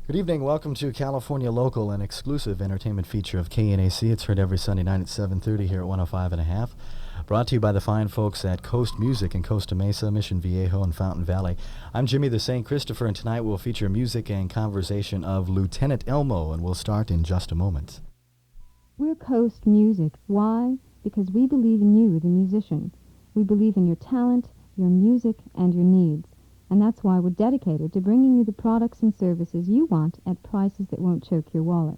Good evening. Welcome to California Local, an exclusive entertainment feature of KNAC. It's heard every Sunday night at 7:30 here at 105.5. Brought to you by the fine folks at Coast Music in Costa Mesa, Mission Viejo, and Fountain Valley. I'm Jimmy the St. Christopher, and tonight we'll feature music and conversation of Lieutenant Elmo, and we'll start in just a moment. We're Coast Music. Why? Because we believe in you, the musician. We believe in your talent, your music, and your needs. And that's why we're dedicated to bringing you the products and services you want at prices that won't choke your wallet.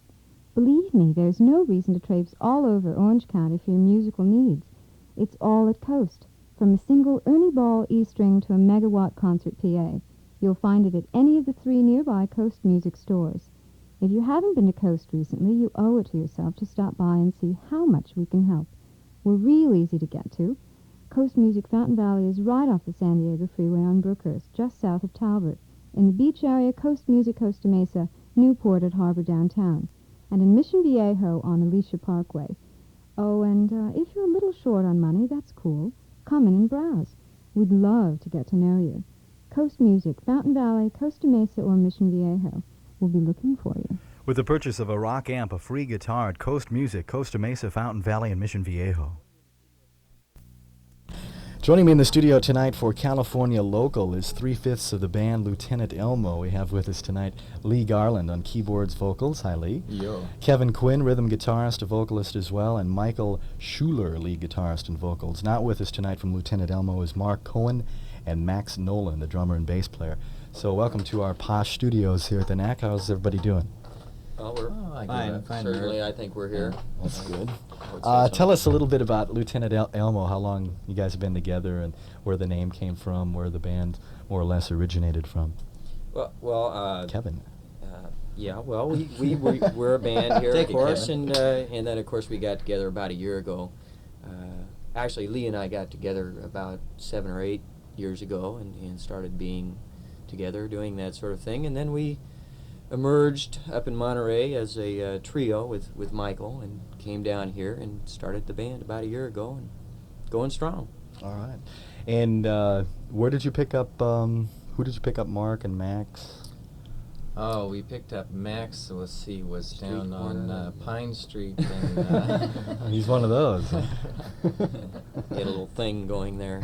Believe me, there's no reason to traipse all over Orange County for your musical needs. It's all at Coast. From a single Ernie Ball E-string to a megawatt concert PA. You'll find it at any of the 3 nearby Coast Music stores. If you haven't been to Coast recently, you owe it to yourself to stop by and see how much we can help. We're real easy to get to. Coast Music Fountain Valley is right off the San Diego Freeway on Brookhurst, just south of Talbot. In the beach area, Coast Music Costa Mesa, Newport at Harbor Downtown. And in Mission Viejo on Alicia Parkway. Oh, and if you're a little short on money, that's cool. Come in and browse. We'd love to get to know you. Coast Music, Fountain Valley, Costa Mesa, or Mission Viejo. We'll be looking for you. With the purchase of a rock amp, a free guitar at Coast Music, Costa Mesa, Fountain Valley, and Mission Viejo. Joining me in the studio tonight for California Local is 3/5 of the band Lieutenant Elmo. We have with us tonight Lee Garland on keyboards, vocals. Hi, Lee. Yo. Kevin Quinn, rhythm guitarist, a vocalist as well, and Michael Schuler, lead guitarist and vocals. Not with us tonight from Lieutenant Elmo is Mark Cohen and Max Nolan, the drummer and bass player. So welcome to our posh studios here at the KNAC. How's everybody doing? Well, we're Fine. certainly, I think we're here. That's good. I would say so. Tell us a little bit about Lieutenant Elmo, how long you guys have been together and where the name came from, where the band more or less originated from. Well, Kevin. yeah, well, we're a band here, Take of it, course, Kevin. and then, of course, we got together about a year ago. Actually, Lee and I got together about 7 or 8 years ago and started being together, doing that sort of thing, and then we emerged up in Monterey as a trio with Michael and came down here and started the band about a year ago and going strong. All right. And where did you pick up, who did you pick up, Mark and Max? Oh, we picked up Max, was down on corner. Pine Street. And, He's one of those. Get a little thing going there.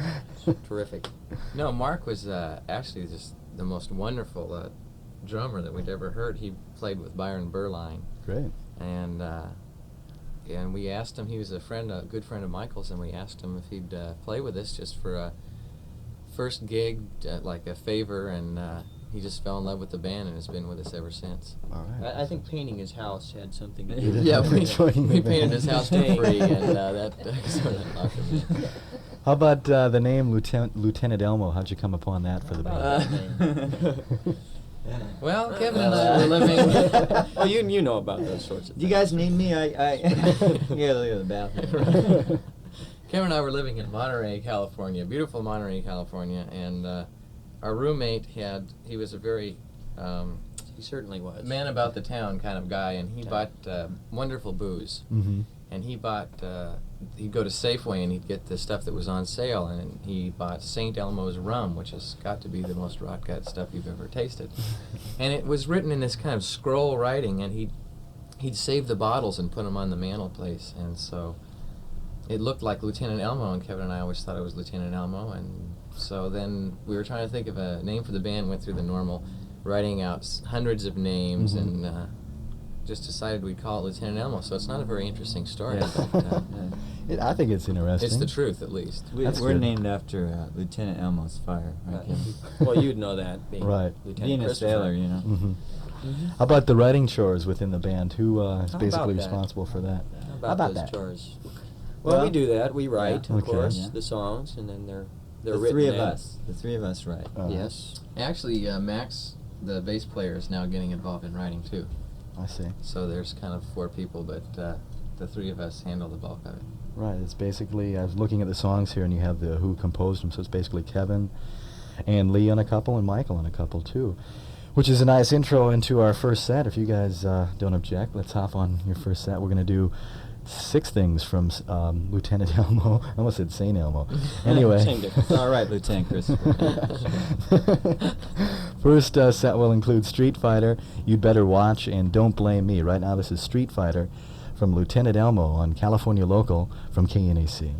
Terrific. no, Mark was actually just the most wonderful drummer that we'd ever heard. He played with Byron Berline. Great. And we asked him, he was a good friend of Michael's, and we asked him if he'd play with us just for a first gig, like a favor, and he just fell in love with the band and has been with us ever since. All right. I think painting his house had something to do with it. Yeah, we Joining the painted band. his house for free, and that sort of locked him in. How about the name Lieutenant Elmo? How'd you come upon that for the band? Well, Kevin and I were living... Well, you know about those sorts of Do you things. guys need me? I yeah, look at the bathroom. Kevin and I were living in Monterey, California, beautiful Monterey, California, and our roommate he was a very He certainly was. man about the town kind of guy, and he bought wonderful booze. Mm-hmm. And he bought, he'd go to Safeway and he'd get the stuff that was on sale, and he bought St. Elmo's rum, which has got to be the most rot-gut stuff you've ever tasted. And it was written in this kind of scroll writing, and he'd save the bottles and put them on the mantelpiece, and so it looked like Lieutenant Elmo, and Kevin and I always thought it was Lieutenant Elmo, and so then we were trying to think of a name for the band, went through the normal writing out hundreds of names, Mhm. and just decided we'd call it Lieutenant Elmo. So it's not a very interesting story, Yeah. but I think it's interesting. it's the truth, at least. That's We're good. named after Lieutenant Elmo's fire, right? Kevin? Well, you'd know that, being Right. Lieutenant Being a Christopher. sailor, you know. Mm-hmm. How about the writing chores within the band? Who is How basically about that? responsible for that? How about those that? chores? Well, we do that. We write, yeah. of Okay. course, Yeah. the songs, and then they're The written three of down. us. The three of us, right? Yes. Actually, Max, the bass player, is now getting involved in writing, too. I see. So there's kind of 4 people, but the 3 of us handle the bulk of it. Right. It's basically, I was looking at the songs here, and you have the who composed them, so it's basically Kevin and Lee on a couple and Michael on a couple, too. Which is a nice intro into our first set. If you guys don't object, let's hop on your first set. We're going to do 6 things from Lieutenant Elmo. I almost said St. Elmo. Anyway. Same difference. All right, Lieutenant Christopher. First set will include Street Fighter, You'd Better Watch, and Don't Blame Me. Right now, this is Street Fighter from Lieutenant Elmo on California Local from KNAC.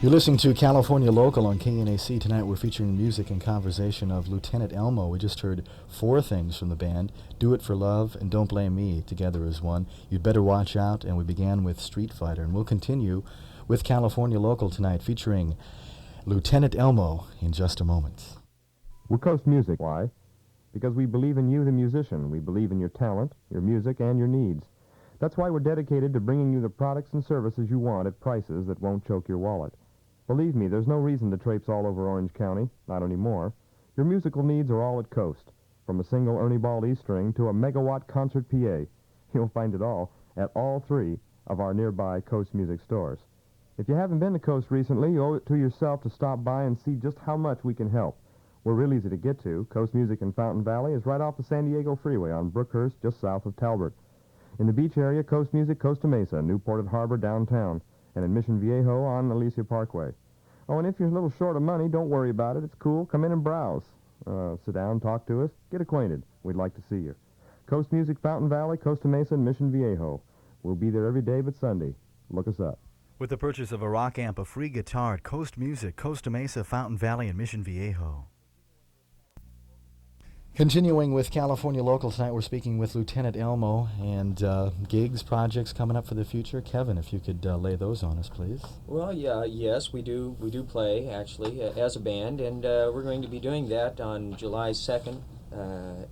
You're listening to California Local on KNAC. Tonight we're featuring music and conversation of Lieutenant Elmo. We just heard 4 things from the band: Do It for Love and Don't Blame Me, together as one. You'd Better Watch Out, and we began with Street Fighter. And we'll continue with California Local tonight, featuring Lieutenant Elmo in just a moment. We're Coast Music. Why? Because we believe in you, the musician. We believe in your talent, your music, and your needs. That's why we're dedicated to bringing you the products and services you want at prices that won't choke your wallet. Believe me, there's no reason to traipse all over Orange County, not anymore. Your musical needs are all at Coast. From a single Ernie Ball E-string to a megawatt concert PA. You'll find it all at all 3 of our nearby Coast Music stores. If you haven't been to Coast recently, you owe it to yourself to stop by and see just how much we can help. We're real easy to get to. Coast Music in Fountain Valley is right off the San Diego Freeway on Brookhurst, just south of Talbert. In the beach area, Coast Music, Costa Mesa, Newport at Harbor, downtown, and in Mission Viejo on Alicia Parkway. Oh, and if you're a little short of money, don't worry about it. It's cool. Come in and browse. Sit down, talk to us, get acquainted. We'd like to see you. Coast Music, Fountain Valley, Costa Mesa, and Mission Viejo. We'll be there every day but Sunday. Look us up. With the purchase of a rock amp, a free guitar at Coast Music, Costa Mesa, Fountain Valley, and Mission Viejo. Continuing with California Local tonight, we're speaking with Lieutenant Elmo and gigs, projects coming up for the future. Kevin, if you could lay those on us, please. Well, yes, we do play, actually, as a band, and we're going to be doing that on July 2nd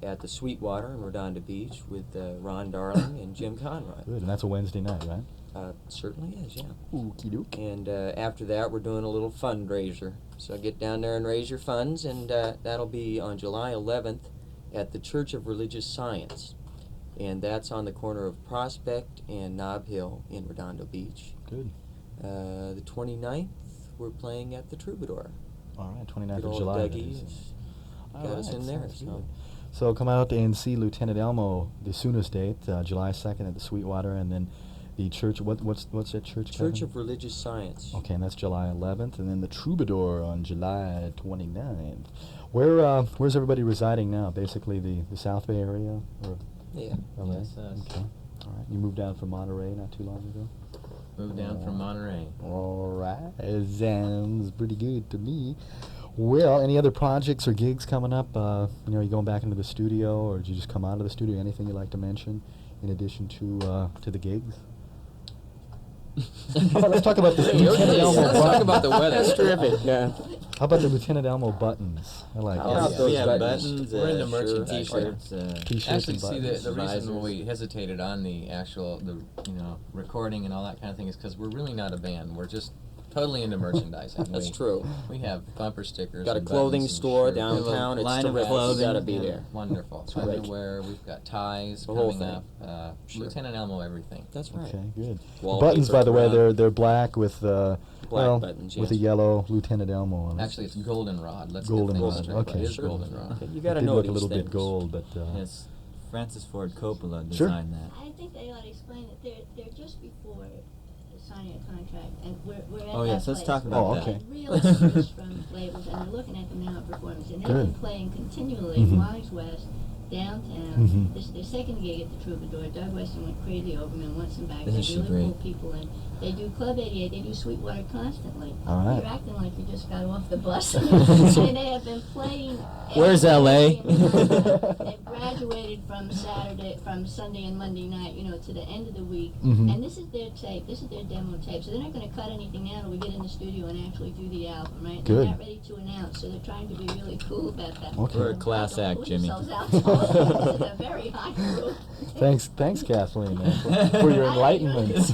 at the Sweetwater in Redondo Beach with Ron Darling and Jim Conroy. Good, and that's a Wednesday night, right? Certainly is, yeah. Okie doke. And after that, we're doing a little fundraiser. So get down there and raise your funds, and that'll be on July 11th at the Church of Religious Science. And that's on the corner of Prospect and Nob Hill in Redondo Beach. Good. The 29th, we're playing at the Troubadour. All right, 29th Good of old July. Dougie has got us in there. So come out and see Lieutenant Elmo the soonest date, July 2nd at the Sweetwater, and then the church, what's that church? Church Kevin? of Religious Science. Okay, and that's July 11th, and then the Troubadour on July 29th. Where's everybody residing now? Basically the South Bay area? Or Yeah. LA? Yes, Okay. All right. You moved down from Monterey not too long ago? Moved down from Monterey. All right. Sounds pretty good to me. Well, any other projects or gigs coming up? Are you going back into the studio, or did you just come out of the studio? Anything you'd like to mention in addition to the gigs? How about let's talk about the Lieutenant Elmo Let's talk buttons. about the weather. That's terrific. Yeah. How about the Lieutenant Elmo buttons? I like Oh, that. yeah. those Yeah, buttons. buttons. We're into merchandise. T-shirts. T-shirts Actually, and see, buttons. the reason visors. we hesitated on the recording and all that kind of thing is because we're really not a band. We're just totally into merchandising. That's true. We have bumper stickers. Got a and clothing buttons and store shirts. downtown. It's line of terrific. clothing. You gotta be Yeah, there. Wonderful. Great. Underwear. We've got ties The whole coming thing. up. Sure. Lieutenant Elmo, everything. That's right. Okay, good. Wallpaper Buttons, by the way, throughout. they're black with buttons, with a yes. yellow Lieutenant Elmo on it. Actually, it's goldenrod. Let's Goldenrod, get things straight. okay. It is Sure. goldenrod. Okay, you It gotta did know look a these little things. bit gold, but Yes, Francis Ford Coppola Sure. designed that. I think they ought to explain that they're just before signing a contract, and we're at Oh, that yes, let's place talk where about Oh, we okay. get real interest from labels, and they're looking at them now at performance, and they've Good. been playing continually Mhm. Wise West, downtown. Mhm. This is their second gig at the Troubadour. Doug Weston went crazy over them and wants them back. Isn't They she really great? pull people in. They do Club 88. They do Sweetwater constantly. All right. You're acting like you just got off the bus. And they have been playing. Where's every LA? day in the- They've graduated from Sunday and Monday night, to the end of the week. Mhm. And this is their tape. This is their demo tape. So they're not going to cut anything out until we get in the studio and actually do the album, right? Good. They're not ready to announce, so they're trying to be really cool about that. Okay. We're a class Don't act, pull Jimmy. yourselves out. This is a very high group. Thanks, Kathleen, for your enlightenment.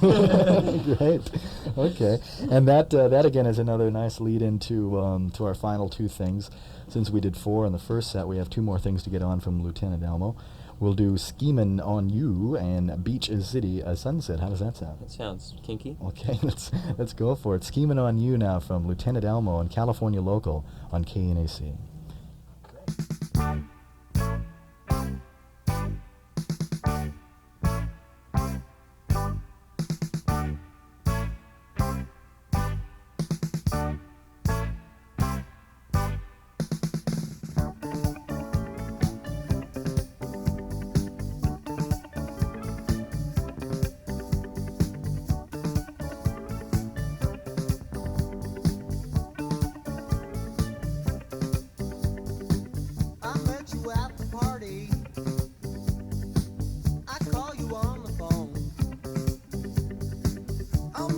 Great. Okay, and that again is another nice lead into to our final 2 things. Since we did 4 in the first set, we have 2 more things to get on from Lieutenant Elmo. We'll do "Schemin' on You" and "Beach is City, a Sunset." How does that sound? That sounds kinky. Okay, let's go for it. "Schemin' on You" now from Lieutenant Elmo and California Local on KNAC.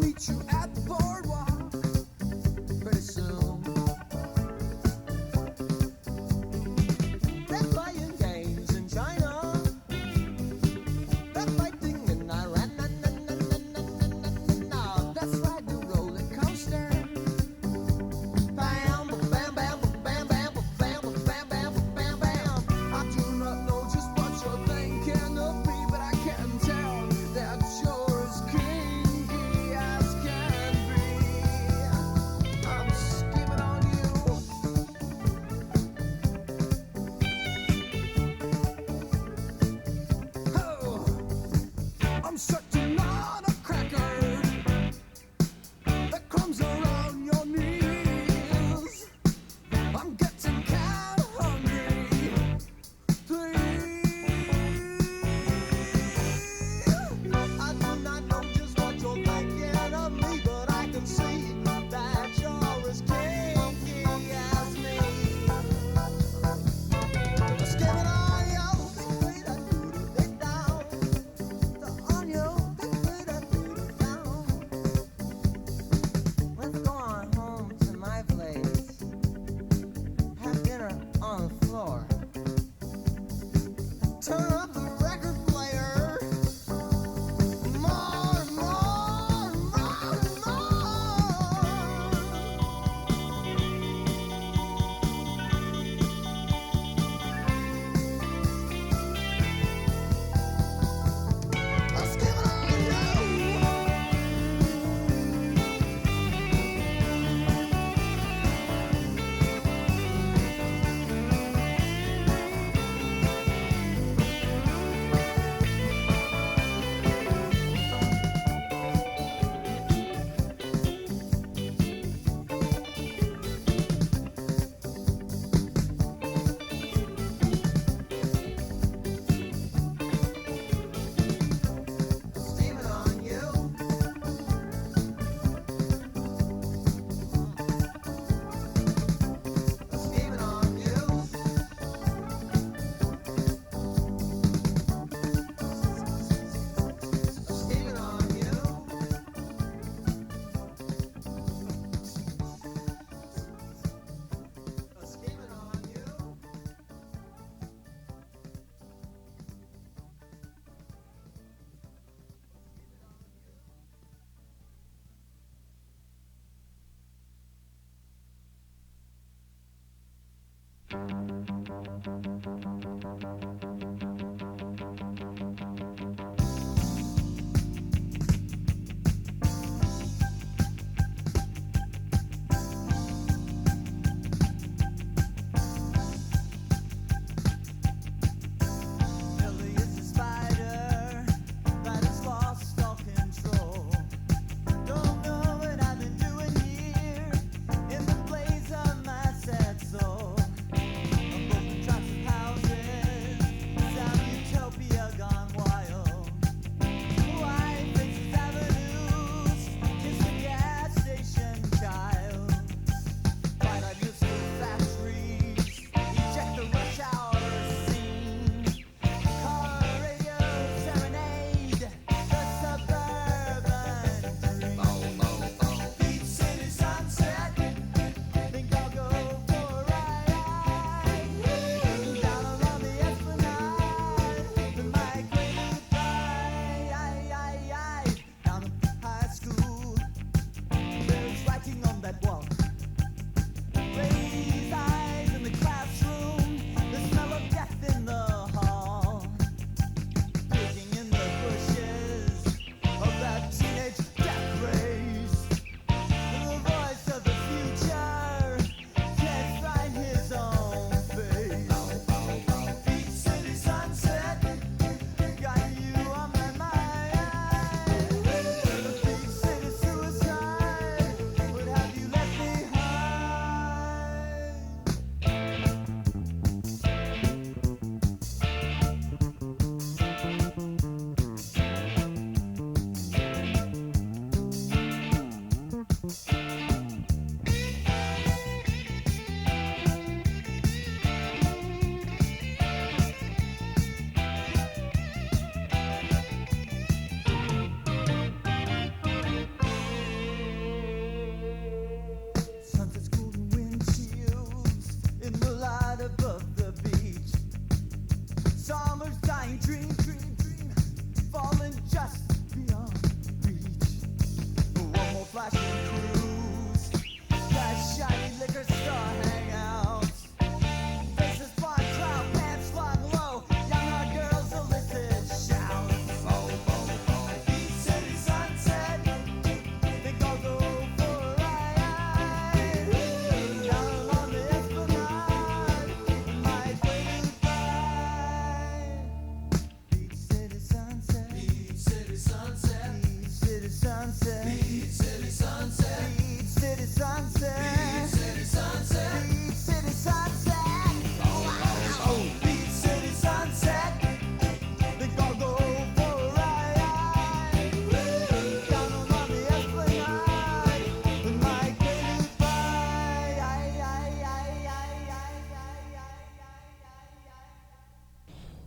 meet you at the boardwalk pretty soon. They're playing games in China. They're fighting in Iran. Let's ride the roller coaster. Bam, bam, bam, bam, bam, bam, bam, bam, bam, bam. I do not know just what you're thinking of me, but I can tell that you're as kinky as can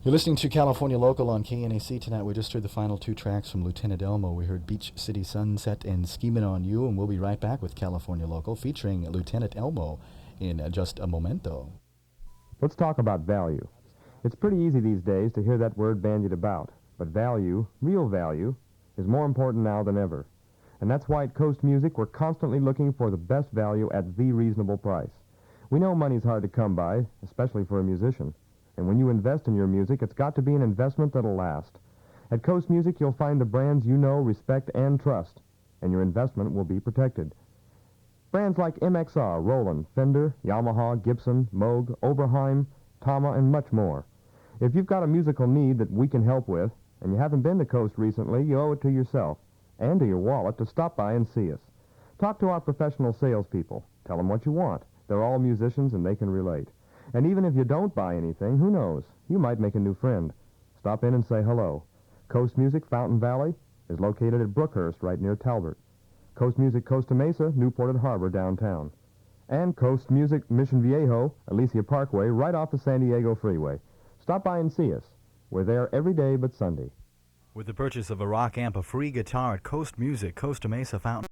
You're listening to California Local on KNAC tonight. We just heard the final two tracks from Lieutenant Elmo. We heard Beach City Sunset and Schemin' on You, and we'll be right back with California Local featuring Lieutenant Elmo in just a momento. Let's talk about value. It's pretty easy these days to hear that word bandied about, but value, real value, is more important now than ever. And that's why at Coast Music we're constantly looking for the best value at the reasonable price. We know money's hard to come by, especially for a musician. And when you invest in your music, it's got to be an investment that'll last. At Coast Music, you'll find the brands you know, respect, and trust, and your investment will be protected. Brands like MXR, Roland, Fender, Yamaha, Gibson, Moog, Oberheim, Tama, and much more. If you've got a musical need that we can help with, and you haven't been to Coast recently, you owe it to yourself and to your wallet to stop by and see us. Talk to our professional salespeople. Tell them what you want. They're all musicians and they can relate. And even if you don't buy anything, who knows? You might make a new friend. Stop in and say hello. Coast Music, Fountain Valley, is located at Brookhurst, right near Talbot. Coast Music, Costa Mesa, Newport at Harbor, downtown. And Coast Music, Mission Viejo, Alicia Parkway, right off the San Diego Freeway. Stop by and see us. We're there every day but Sunday. With the purchase of a rock amp, a free guitar at Coast Music, Costa Mesa, Fountain